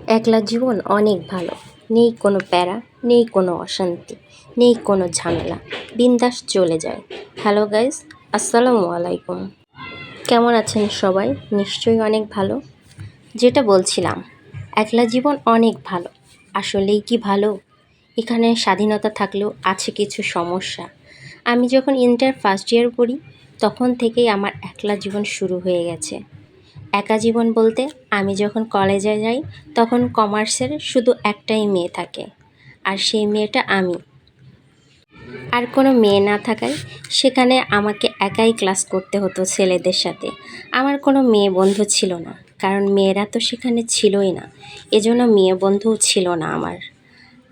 একলা জীবন অনেক ভালো। নেই কোনো প্যারা, নেই কোনো অশান্তি, নেই কোনো ঝামেলা। বিন্দাস চলে যায়। হ্যালো গাইস, আসসালামু আলাইকুম। কেমন আছেন সবাই? নিশ্চয়ই অনেক ভালো। যেটা বলছিলাম, একলা জীবন অনেক ভালো। আসলেই কি ভালো? এখানে স্বাধীনতা থাকলেও আছে কিছু সমস্যা। আমি যখন ইন্টার ফার্স্ট ইয়ার পড়ি, তখন থেকেই আমার একলা জীবন শুরু হয়ে গেছে। একা জীবন বলতে আমি যখন কলেজে যাই তখন কমার্সের শুধু একটাই মেয়ে থাকে, আর সেই মেয়েটা আমি। আর কোনো মেয়ে না থাকায় সেখানে আমাকে একাই ক্লাস করতে হতো ছেলেদের সাথে। আমার কোনো মেয়ে বন্ধু ছিল না, কারণ মেয়েরা তো সেখানে ছিলই না, এজন্য মেয়ে বন্ধুও ছিল না আমার।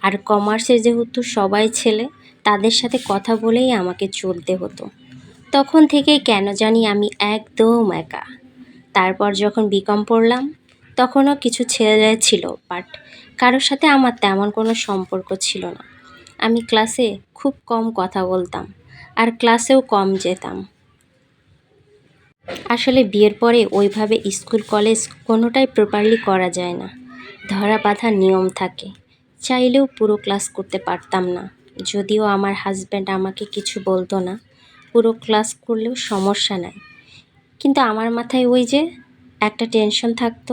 আর কমার্সে যেহেতু সবাই ছেলে, তাদের সাথে কথা বলেই আমাকে চলতে হতো। তখন থেকেই কেন জানি আমি একদম একা। তারপর যখন বিকম পড়লাম, তখনও কিছু ছেলেরা ছিল, বাট কারোর সাথে আমার তেমন কোনো সম্পর্ক ছিল না। আমি ক্লাসে খুব কম কথা বলতাম, আর ক্লাসেও কম যেতাম। আসলে বিয়ের পরে ওইভাবে স্কুল কলেজ কোনোটাই প্রপারলি করা যায় না। ধরা বাঁধা নিয়ম থাকে। চাইলেও পুরো ক্লাস করতে পারতাম না। যদিও আমার হাজব্যান্ড আমাকে কিছু বলতো না, পুরো ক্লাস করলেও সমস্যা নাই। কিন্তু আমার মাথায় ওই যে একটা টেনশন থাকতো,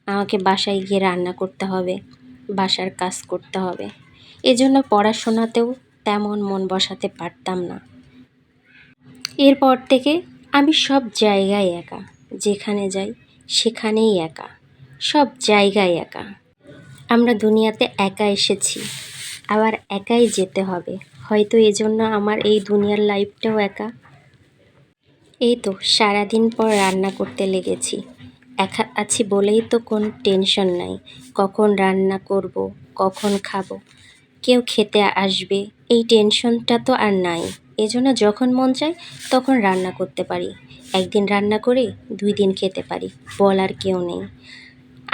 আমাকে বাসায় গিয়ে রান্না করতে হবে, বাসার কাজ করতে হবে। এজন্য পড়াশোনাতেও তেমন মন বসাতে পারতাম না। এরপর থেকে আমি সব জায়গায় একা। যেখানে যাই সেখানেই একা, সব জায়গায় একা। আমরা দুনিয়াতে একা এসেছি, আবার একাই যেতে হবে। হয়তো এজন্য আমার এই দুনিয়ার লাইফটাও একা। এই তো সারাদিন পর রান্না করতে লেগেছি। একা আছি বলেই তো কোনো টেনশন নাই, কখন রান্না করব, কখন খাবো, কেউ খেতে আসবে, এই টেনশনটা তো আর নাই। এজন্য যখন মন চায় তখন রান্না করতে পারি। একদিন রান্না করে 2 দিন খেতে পারি, বলার কেউ নেই।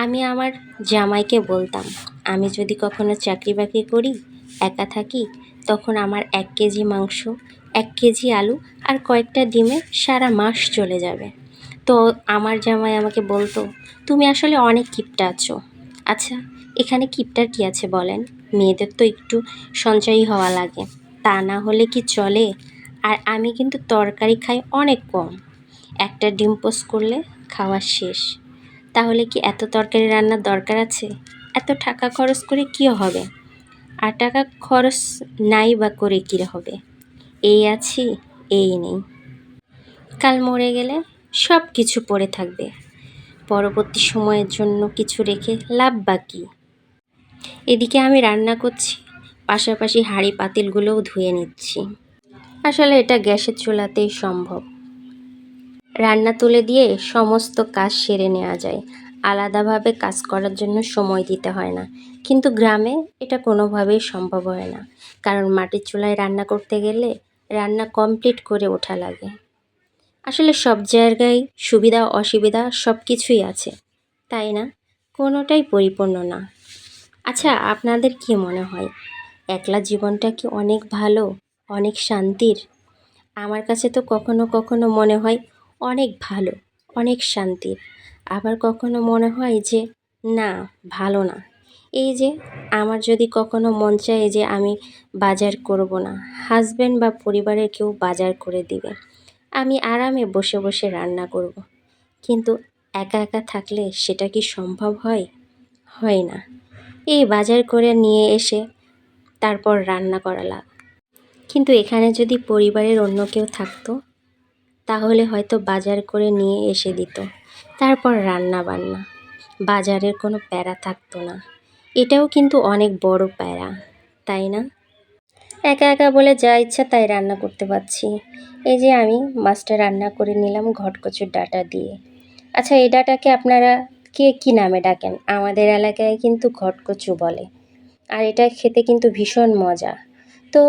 আমি আমার জামাইকে বলতাম, আমি যদি কখনো চাকরি বাকরি করি, একা থাকি, তখন আমার 1 কেজি মাংস, 1 কেজি আলু আর কয়েকটা ডিমে সারা মাস চলে যাবে। তো আমার জামাই আমাকে বলতো, তুমি আসলে অনেক কিপটা আছো। আচ্ছা, এখানে কিপটার কি আছে বলেন? মেয়েদের তো একটু সঞ্চয়ী হওয়া লাগে, তা না হলে কি চলে? আর আমি কিন্তু তরকারি খাই অনেক কম। একটা ডিম পোস্ট করলে খাওয়া শেষ। তাহলে কি এত তরকারি রান্নার দরকার আছে? এত টাকা খরচ করে কী হবে? আর টাকা খরচ নাই বা করে কী হবে? এই আছি, এই নেই। কাল মরে গেলে সব কিছু পড়ে থাকবে, পরবর্তী সময়ের জন্য কিছু রেখে লাভ বা কী? এদিকে আমি রান্না করছি, পাশাপাশি হাঁড়ি পাতিলগুলোও ধুয়ে নিচ্ছি। আসলে এটা গ্যাসের চুলাতেই সম্ভব। রান্না তুলে দিয়ে সমস্ত কাজ সেরে নেওয়া যায়, আলাদাভাবে কাজ করার জন্য সময় দিতে হয় না। কিন্তু গ্রামে এটা কোনোভাবেই সম্ভব হয় না, কারণ মাটির চুলায় রান্না করতে গেলে রান্না কমপ্লিট করে ওঠা লাগে। আসলে সব জায়গায় সুবিধা অসুবিধা সব কিছুই আছে, তাই না? কোনোটাই পরিপূর্ণ না। আচ্ছা, আপনাদের কি মনে হয়, একলা জীবনটা কি অনেক ভালো, অনেক শান্তির? আমার কাছে তো কখনো কখনো মনে হয় অনেক ভালো, অনেক শান্তির। আবার কখনো মনে হয় যে না, ভালো না। এই যে আমার যদি কখনো মন চায় যে আমি বাজার করব না, হাজব্যান্ড বা পরিবারের কেউ বাজার করে দিবে, আমি আরামে বসে বসে রান্না করব। কিন্তু একা একা থাকলে সেটা কি সম্ভব হয়? হয় না। এই বাজার করে নিয়ে এসে তারপর রান্না করা লাগে। কিন্তু এখানে যদি পরিবারের অন্য কেউ থাকতো, তাহলে হয়তো বাজার করে নিয়ে এসে দিত, তারপর রান্না বান্না, বাজারের কোনো প্যারা থাকতো না। এটাও কিন্তু অনেক বড় প্যারা, তাই না? একা একা বলে যা ইচ্ছা তাই রান্না করতে পারছি। এই যে আমি মাছটা রান্না করে নিলাম ঘটকচুর ডাঁটা দিয়ে। আচ্ছা, এই ডাঁটাকে আপনারা কে কী নামে ডাকেন? আমাদের এলাকায় কিন্তু ঘটকচু বলে, আর এটা খেতে কিন্তু ভীষণ মজা। তো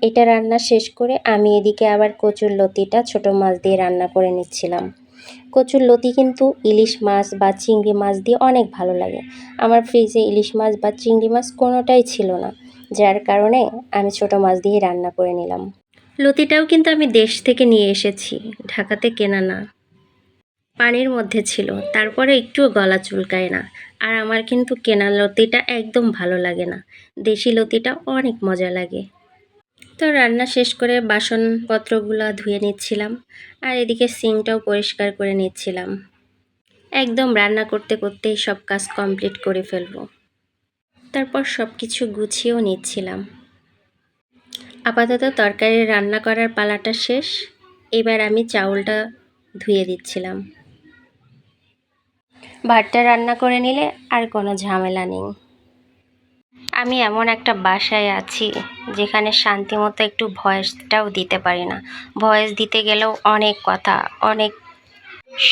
এটা রান্না শেষ করে আমি এদিকে আবার কচুর লতিটা ছোট মাছ দিয়ে রান্না করে নিচ্ছিলাম। কচুর লতি কিন্তু ইলিশ মাছ বা চিংড়ি মাছ দিয়ে অনেক ভালো লাগে। আমার ফ্রিজে ইলিশ মাছ বা চিংড়ি মাছ কোনোটাই ছিল না, যার কারণে আমি ছোট মাছ দিয়ে রান্না করে নিলাম। লতিটাও কিন্তু আমি দেশ থেকে নিয়ে এসেছি, ঢাকাতে কেনা না। পানির মধ্যে ছিল, তারপরে একটুও গলা চুলকায় না। আর আমার কিন্তু কেনা লতিটা একদম ভালো লাগে না, দেশি লতিটা অনেক মজা লাগে। তো রান্না শেষ করে বাসনপত্রগুলো ধুয়ে নিচ্ছিলাম, আর এদিকে সিঙ্কটাও পরিষ্কার করে নিচ্ছিলাম। একদম রান্না করতে করতেই সব কাজ কমপ্লিট করে ফেলবো। তারপর সব কিছু গুছিয়েও নিচ্ছিলাম। আপাতত তরকারি রান্না করার পালাটা শেষ। এবার আমি চাউলটা ধুয়ে দিচ্ছিলাম। ভাতটা রান্না করে নিলে আর কোনো ঝামেলা নেই। আমি এমন একটা বাসায় আছি যেখানে শান্তিমতো একটু ভয়েসটাও দিতে পারি না। ভয়েস দিতে গেলেও অনেক কথা, অনেক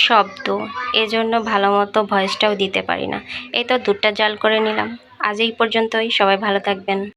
শব্দ, এজন্য ভালো মতো ভয়েসটাও দিতে পারি না। এই তো দুধটা জাল করে নিলাম। আজ এই পর্যন্তই, সবাই ভালো থাকবেন।